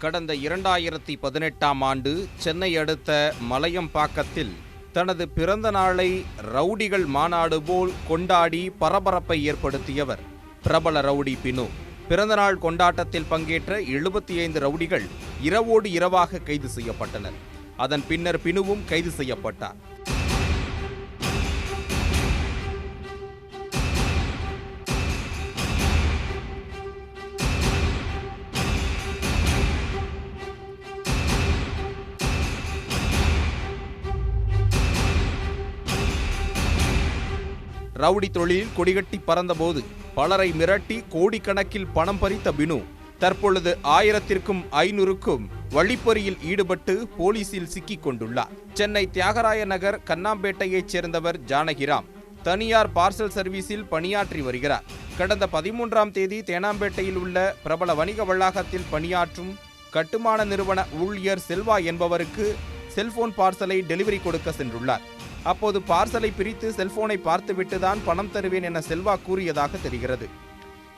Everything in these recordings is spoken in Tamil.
கடந்த 2018ஆம் ஆண்டு சென்னை அடுத்த மலையம்பாக்கத்தில் தனது பிறந்த நாளை ரவுடிகள் மாநாடு போல் கொண்டாடி பரபரப்பை ஏற்படுத்தியவர் பிரபல ரவுடி பினு. பிறந்தநாள் கொண்டாட்டத்தில் பங்கேற்ற 75 ரவுடிகள் இரவோடு இரவாக கைது செய்யப்பட்டனர். அதன் பின்னர் பினுவும் கைது செய்யப்பட்டார். ரவுடி தொழிலில் கொடிகட்டி பறந்தபோது பலரை மிரட்டி கோடிக்கணக்கில் பணம் பறித்த பினு தற்பொழுது 1000க்கும் 500க்கும் வழிப்பறியில் ஈடுபட்டு போலீசில் சிக்கிக் கொண்டுள்ளார். சென்னை தியாகராய நகர் கண்ணாம்பேட்டையைச் சேர்ந்தவர் ஜானகிராம் தனியார் பார்சல் சர்வீஸில் பணியாற்றி வருகிறார். கடந்த 13ஆம் தேதி தேனாம்பேட்டையில் உள்ள பிரபல வணிக வளாகத்தில் பணியாற்றும் கட்டுமான நிறுவன ஊழியர் செல்வா என்பவருக்கு செல்போன் பார்சலை டெலிவரி கொடுக்க சென்றுள்ளார். அப்போது பார்சலை பிரித்து செல்போனை பார்த்துவிட்டுதான் பணம் தருவேன் என செல்வா கூறியதாக தெரிகிறது.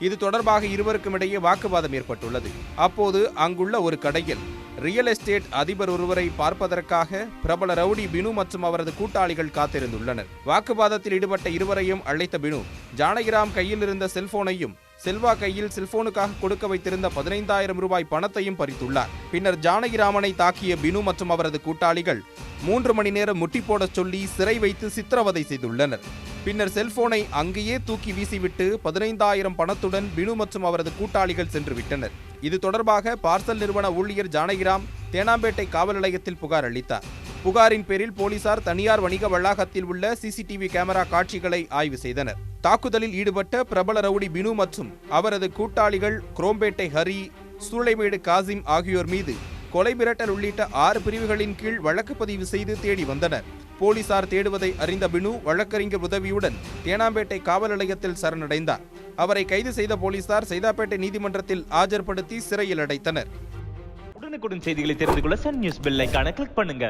இது தொடர்பாக இருவருக்கும் இடையே வாக்குவாதம் ஏற்பட்டுள்ளது. அப்போது அங்குள்ள ஒரு கடையில் ரியல் எஸ்டேட் அதிபர் ஒருவரை பார்ப்பதற்காக பிரபல ரவுடி பினு மற்றும் அவரது கூட்டாளிகள் காத்திருந்துள்ளனர். வாக்குவாதத்தில் ஈடுபட்ட இருவரையும் அழைத்த பினு ஜானகிராம் கையில் இருந்த செல்போனையும் செல்வா கையில் செல்போனுக்காக கொடுக்க வைத்திருந்த 15,000 ரூபாய் பணத்தையும் பறித்துள்ளார். பின்னர் ஜானகிராமனை தாக்கிய பினு மற்றும் அவரது கூட்டாளிகள் 3 மணி நேரம் முட்டி போடச் சொல்லி சிறை வைத்து சித்திரவதை செய்துள்ளனர். பின்னர் செல்போனை அங்கேயே தூக்கி வீசிவிட்டு 15,000 பணத்துடன் பினு மற்றும் அவரது கூட்டாளிகள் சென்று விட்டனர். இது தொடர்பாக பார்சல் நிறுவன ஊழியர் ஜானகிராம் தேனாம்பேட்டை காவல் நிலையத்தில் புகார் அளித்தார். புகாரின் பேரில் போலீசார் தனியார் வணிக வளாகத்தில் உள்ள சிசிடிவி கேமரா காட்சிகளை ஆய்வு செய்தனர். தாக்குதலில் ஈடுபட்ட பிரபல ரவுடி பினு மற்றும் அவரது கூட்டாளிகள் குரோம்பேட்டை ஹரி, சூளைமேடு காசிம் ஆகியோர் மீது கொலை மிரட்டல் உள்ளிட்ட 6 பிரிவுகளின் கீழ் வழக்கு பதிவு செய்து தேடி வந்தனர். போலீசார் தேடுவதை அறிந்த பினு வழக்கறிஞர் உதவியுடன் தேனாம்பேட்டை காவல் நிலையத்தில் சரணடைந்தார். அவரை கைது செய்த போலீசார் சைதாப்பேட்டை நீதிமன்றத்தில் ஆஜர்படுத்தி சிறையில் அடைத்தனர். உடனுக்குடன் செய்திகளை தெரிந்து கொள்ள சன் நியூஸ் பெல் ஐகானை கிளிக் பண்ணுங்க.